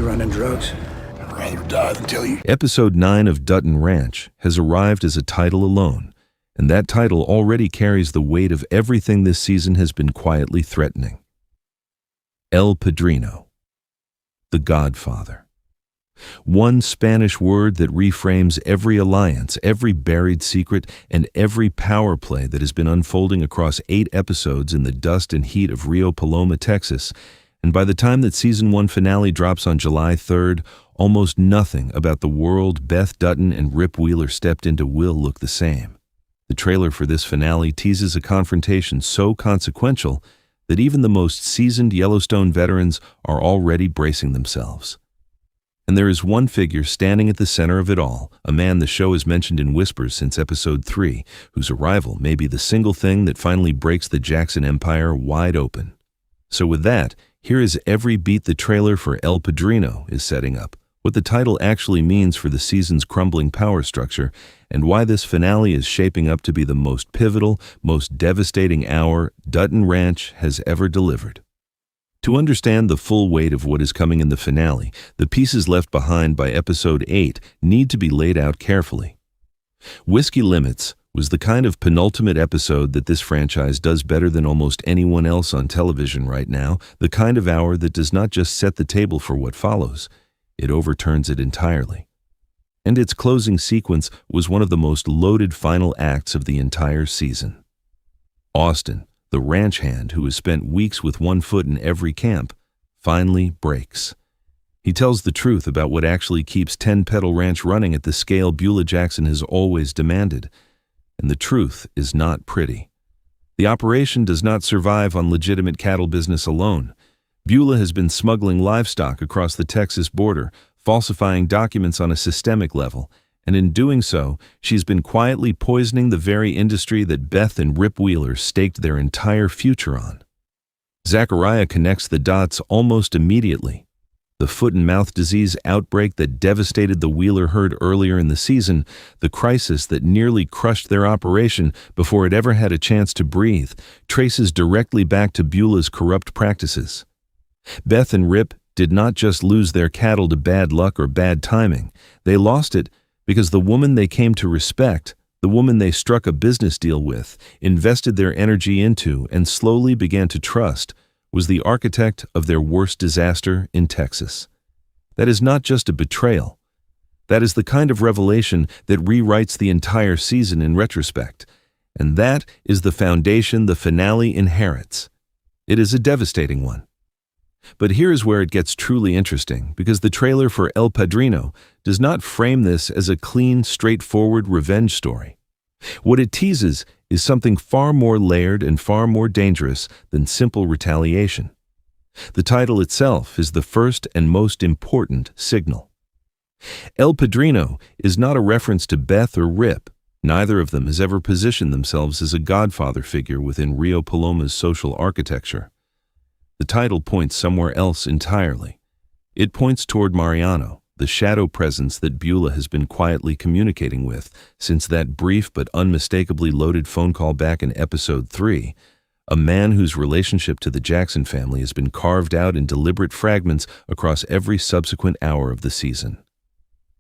You running drugs? I'd rather die than tell you. Episode 9 of Dutton Ranch has arrived as a title alone, and that title already carries the weight of everything this season has been quietly threatening. El Padrino, the Godfather. One Spanish word that reframes every alliance, every buried secret, and every power play that has been unfolding across 8 episodes in the dust and heat of Rio Paloma, Texas. And by the time that Season 1 finale drops on July 3rd, almost nothing about the world Beth Dutton and Rip Wheeler stepped into will look the same. The trailer for this finale teases a confrontation so consequential that even the most seasoned Yellowstone veterans are already bracing themselves. And there is one figure standing at the center of it all, a man the show has mentioned in whispers since Episode 3, whose arrival may be the single thing that finally breaks the Jackson Empire wide open. So with that, here is every beat the trailer for El Padrino is setting up, what the title actually means for the season's crumbling power structure, and why this finale is shaping up to be the most pivotal, most devastating hour Dutton Ranch has ever delivered. To understand the full weight of what is coming in the finale, the pieces left behind by Episode 8 need to be laid out carefully. Whiskey Limits was the kind of penultimate episode that this franchise does better than almost anyone else on television right now, the kind of hour that does not just set the table for what follows, it overturns it entirely. And its closing sequence was one of the most loaded final acts of the entire season. Austin, the ranch hand who has spent weeks with one foot in every camp, finally breaks. He tells the truth about what actually keeps 10 Pedal Ranch running at the scale Beulah Jackson has always demanded. And the truth is not pretty. The operation does not survive on legitimate cattle business alone. Beulah has been smuggling livestock across the Texas border, falsifying documents on a systemic level, and in doing so, she's been quietly poisoning the very industry that Beth and Rip Wheeler staked their entire future on. Zachariah connects the dots almost immediately. The foot-and-mouth disease outbreak that devastated the Wheeler herd earlier in the season, the crisis that nearly crushed their operation before it ever had a chance to breathe, traces directly back to Beulah's corrupt practices. Beth and Rip did not just lose their cattle to bad luck or bad timing. They lost it because the woman they came to respect, the woman they struck a business deal with, invested their energy into, and slowly began to trust, was the architect of their worst disaster in Texas. That is not just a betrayal. That is the kind of revelation that rewrites the entire season in retrospect. And that is the foundation the finale inherits. It is a devastating one. But here is where it gets truly interesting, because the trailer for El Padrino does not frame this as a clean, straightforward revenge story. What it teases is something far more layered and far more dangerous than simple retaliation. The title itself is the first and most important signal. El Padrino is not a reference to Beth or Rip. Neither of them has ever positioned themselves as a godfather figure within Rio Paloma's social architecture. The title points somewhere else entirely. It points toward Mariano, the shadow presence that Beulah has been quietly communicating with since that brief but unmistakably loaded phone call back in Episode 3, a man whose relationship to the Jackson family has been carved out in deliberate fragments across every subsequent hour of the season.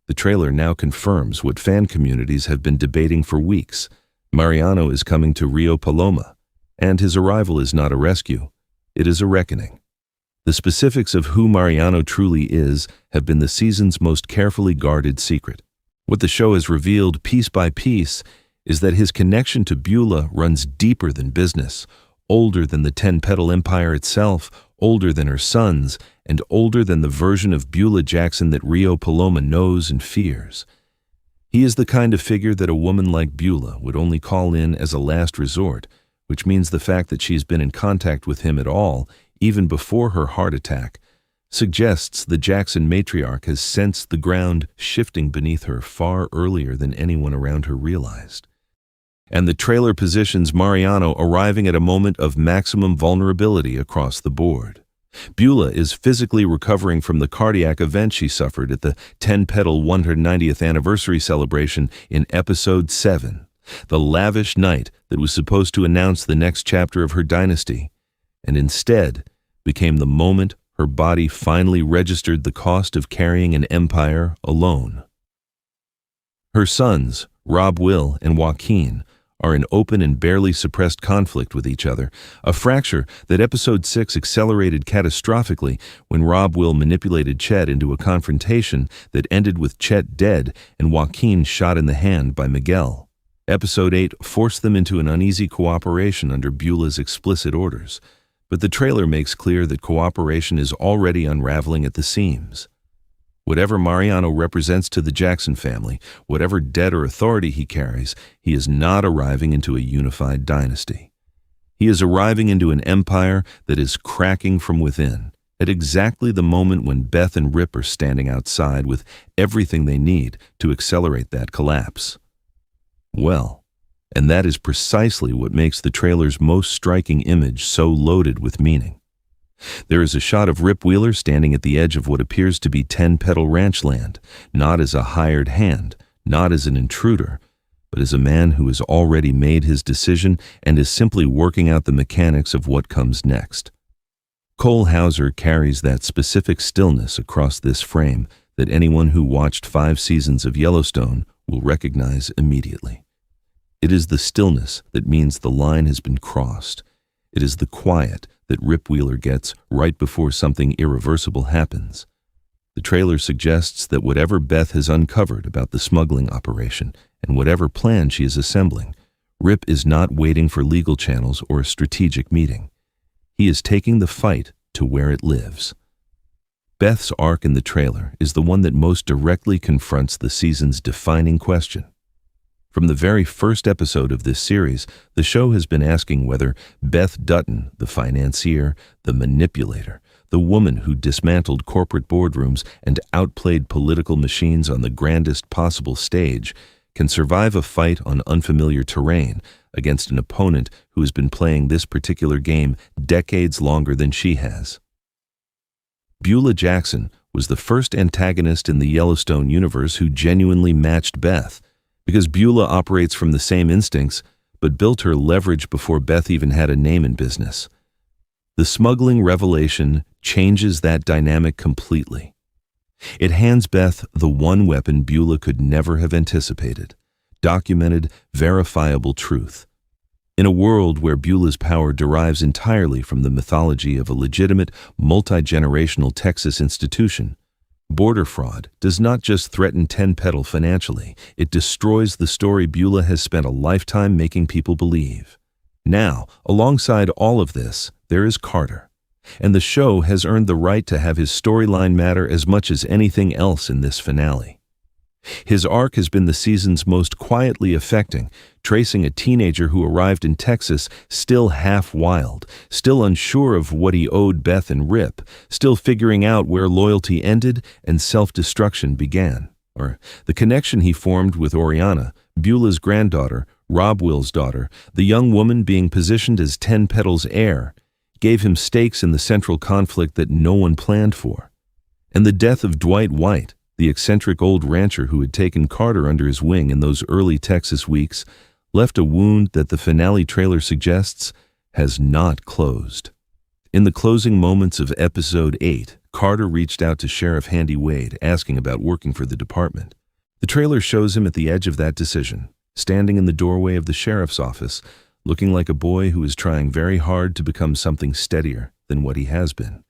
The trailer now confirms what fan communities have been debating for weeks. Mariano is coming to Rio Paloma, and his arrival is not a rescue. It is a reckoning. The specifics of who Mariano truly is have been the season's most carefully guarded secret. What the show has revealed piece by piece is that his connection to Beulah runs deeper than business, older than the 10-Pedal Empire itself, older than her sons, and older than the version of Beulah Jackson that Rio Paloma knows and fears. He is the kind of figure that a woman like Beulah would only call in as a last resort, which means the fact that she's been in contact with him at all, even before her heart attack, suggests the Jackson matriarch has sensed the ground shifting beneath her far earlier than anyone around her realized. And the trailer positions Mariano arriving at a moment of maximum vulnerability across the board. Beulah is physically recovering from the cardiac event she suffered at the 10-Pedal 190th anniversary celebration in Episode 7. The lavish night that was supposed to announce the next chapter of her dynasty, and instead became the moment her body finally registered the cost of carrying an empire alone. Her sons, Rob Will and Joaquin, are in open and barely suppressed conflict with each other, a fracture that Episode 6 accelerated catastrophically when Rob Will manipulated Chet into a confrontation that ended with Chet dead and Joaquin shot in the hand by Miguel. Episode 8 forced them into an uneasy cooperation under Beulah's explicit orders, but the trailer makes clear that cooperation is already unraveling at the seams. Whatever Mariano represents to the Jackson family, whatever debt or authority he carries, he is not arriving into a unified dynasty. He is arriving into an empire that is cracking from within, at exactly the moment when Beth and Rip are standing outside with everything they need to accelerate that collapse. Well, and that is precisely what makes the trailer's most striking image so loaded with meaning. There is a shot of Rip Wheeler standing at the edge of what appears to be 10-petal ranch land, not as a hired hand, not as an intruder, but as a man who has already made his decision and is simply working out the mechanics of what comes next. Cole Hauser carries that specific stillness across this frame that anyone who watched 5 seasons of Yellowstone will recognize immediately. It is the stillness that means the line has been crossed. It is the quiet that Rip Wheeler gets right before something irreversible happens. The trailer suggests that whatever Beth has uncovered about the smuggling operation and whatever plan she is assembling, Rip is not waiting for legal channels or a strategic meeting. He is taking the fight to where it lives. Beth's arc in the trailer is the one that most directly confronts the season's defining question. From the very first episode of this series, the show has been asking whether Beth Dutton, the financier, the manipulator, the woman who dismantled corporate boardrooms and outplayed political machines on the grandest possible stage, can survive a fight on unfamiliar terrain against an opponent who has been playing this particular game decades longer than she has. Beulah Jackson was the first antagonist in the Yellowstone universe who genuinely matched Beth, because Beulah operates from the same instincts, but built her leverage before Beth even had a name in business. The smuggling revelation changes that dynamic completely. It hands Beth the one weapon Beulah could never have anticipated: documented, verifiable truth. In a world where Beulah's power derives entirely from the mythology of a legitimate, multi-generational Texas institution, border fraud does not just threaten 10-petal financially, it destroys the story Beulah has spent a lifetime making people believe. Now, alongside all of this, there is Carter, and the show has earned the right to have his storyline matter as much as anything else in this finale. His arc has been the season's most quietly affecting, tracing a teenager who arrived in Texas still half wild, still unsure of what he owed Beth and Rip, still figuring out where loyalty ended and self-destruction began. Or the connection he formed with Oriana, Beulah's granddaughter, Rob Will's daughter, the young woman being positioned as 10 Petals' heir, gave him stakes in the central conflict that no one planned for. And the death of Dwight White, the eccentric old rancher who had taken Carter under his wing in those early Texas weeks, left a wound that the finale trailer suggests has not closed. In the closing moments of Episode 8, Carter reached out to Sheriff Handy Wade asking about working for the department. The trailer shows him at the edge of that decision, standing in the doorway of the sheriff's office, looking like a boy who is trying very hard to become something steadier than what he has been.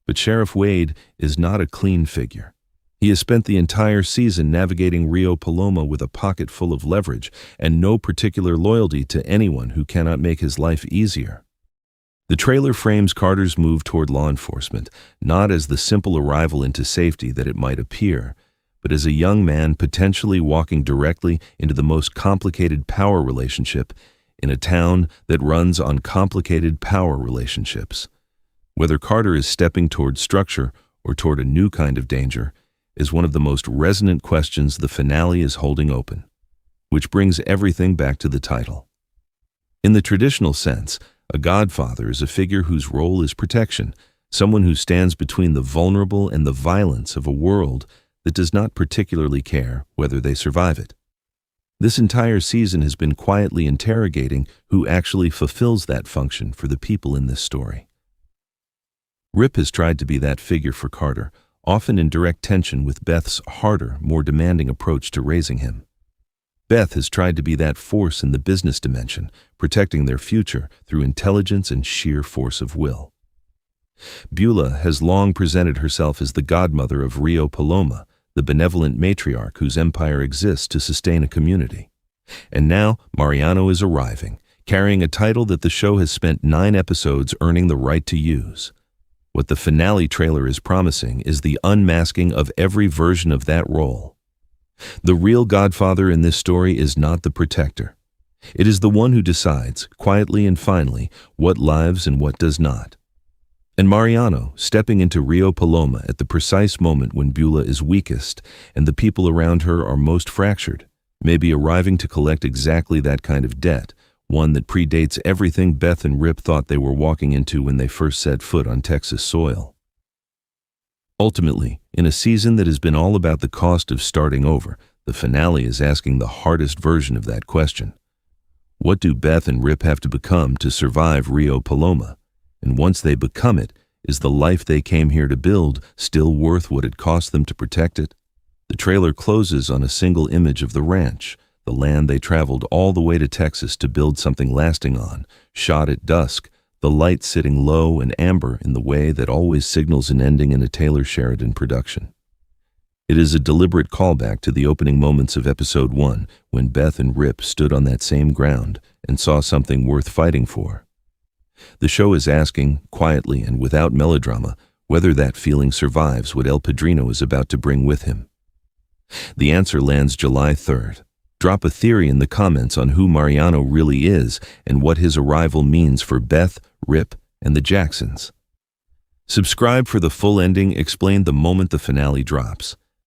But Sheriff Wade is not a clean figure. He has spent the entire season navigating Rio Paloma with a pocket full of leverage and no particular loyalty to anyone who cannot make his life easier. The trailer frames Carter's move toward law enforcement not as the simple arrival into safety that it might appear, but as a young man potentially walking directly into the most complicated power relationship in a town that runs on complicated power relationships. Whether Carter is stepping toward structure or toward a new kind of danger is one of the most resonant questions the finale is holding open, which brings everything back to the title. In the traditional sense, a godfather is a figure whose role is protection, someone who stands between the vulnerable and the violence of a world that does not particularly care whether they survive it. This entire season has been quietly interrogating who actually fulfills that function for the people in this story. Rip has tried to be that figure for Carter, often in direct tension with Beth's harder, more demanding approach to raising him. Beth has tried to be that force in the business dimension, protecting their future through intelligence and sheer force of will. Beulah has long presented herself as the godmother of Rio Paloma, the benevolent matriarch whose empire exists to sustain a community. And now Mariano is arriving, carrying a title that the show has spent 9 episodes earning the right to use. What the finale trailer is promising is the unmasking of every version of that role. The real godfather in this story is not the protector. It is the one who decides, quietly and finally, what lives and what does not. And Mariano, stepping into Rio Paloma at the precise moment when Beulah is weakest and the people around her are most fractured, may be arriving to collect exactly that kind of debt, one that predates everything Beth and Rip thought they were walking into when they first set foot on Texas soil. Ultimately, in a season that has been all about the cost of starting over, the finale is asking the hardest version of that question. What do Beth and Rip have to become to survive Rio Paloma? And once they become it, is the life they came here to build still worth what it cost them to protect it? The trailer closes on a single image of the ranch, the land they traveled all the way to Texas to build something lasting on, shot at dusk, the light sitting low and amber in the way that always signals an ending in a Taylor Sheridan production. It is a deliberate callback to the opening moments of episode 1, when Beth and Rip stood on that same ground and saw something worth fighting for. The show is asking, quietly and without melodrama, whether that feeling survives what El Padrino is about to bring with him. The answer lands July 3rd. Drop a theory in the comments on who Mariano really is and what his arrival means for Beth, Rip, and the Jacksons. Subscribe for the full ending explained the moment the finale drops.